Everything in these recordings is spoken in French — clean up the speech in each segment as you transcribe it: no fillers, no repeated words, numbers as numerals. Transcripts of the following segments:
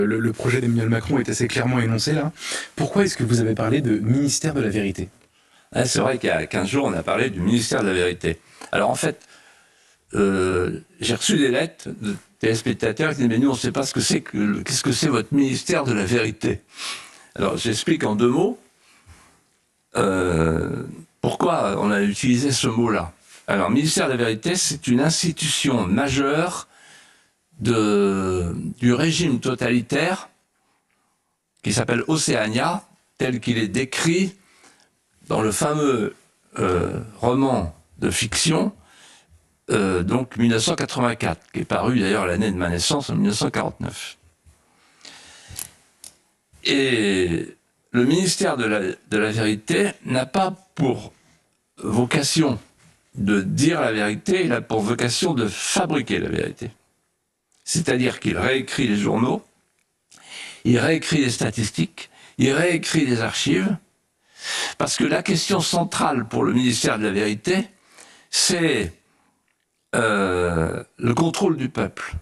Le projet d'Emmanuel Macron est assez clairement énoncé là. Pourquoi est-ce que vous avez parlé de ministère de la vérité? C'est vrai qu'il y a 15 jours, on a parlé du ministère de la vérité. Alors en fait, j'ai reçu des lettres de téléspectateurs qui disent « Mais nous, on ne sait pas ce que c'est qu'est-ce que c'est votre ministère de la vérité ?» Alors j'explique en 2 mots pourquoi on a utilisé ce mot-là. Alors, ministère de la vérité, c'est une institution majeure du régime totalitaire qui s'appelle Océania, tel qu'il est décrit dans le fameux roman de fiction, donc 1984, qui est paru d'ailleurs l'année de ma naissance, en 1949. Et le ministère de la vérité n'a pas pour vocation de dire la vérité, il a pour vocation de fabriquer la vérité. C'est-à-dire qu'il réécrit les journaux, il réécrit les statistiques, il réécrit les archives, parce que la question centrale pour le ministère de la vérité, c'est le contrôle du peuple.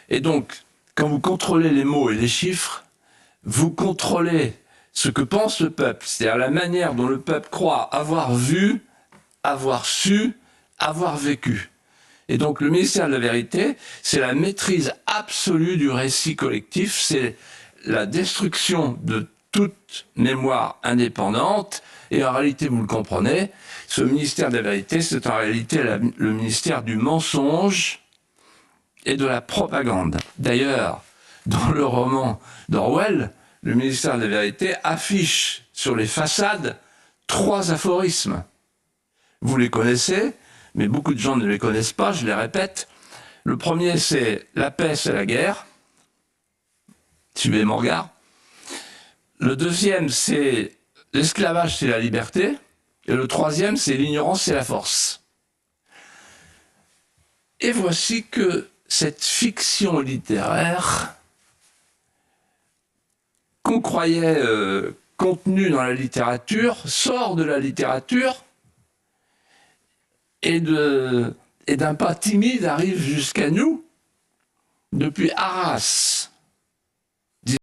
Et donc, quand vous contrôlez les mots et les chiffres, vous contrôlez ce que pense le peuple, c'est-à-dire la manière dont le peuple croit avoir vu, avoir su, avoir vécu. Et donc le ministère de la vérité, c'est la maîtrise absolue du récit collectif, c'est la destruction de toute mémoire indépendante, et en réalité, vous le comprenez, ce ministère de la vérité, c'est en réalité le ministère du mensonge et de la propagande. D'ailleurs, dans le roman d'Orwell, le ministère de la vérité affiche sur les façades 3 aphorismes. Vous les connaissez, mais beaucoup de gens ne les connaissent pas, je les répète. Le premier, c'est « La paix, c'est la guerre ». Suivez mon regard. Le deuxième, c'est « L'esclavage, c'est la liberté ». Et le troisième, c'est « L'ignorance, c'est la force ». Et voici que cette fiction littéraire qu'on croyait contenue dans la littérature sort de la littérature et d'un pas timide arrive jusqu'à nous depuis Arras.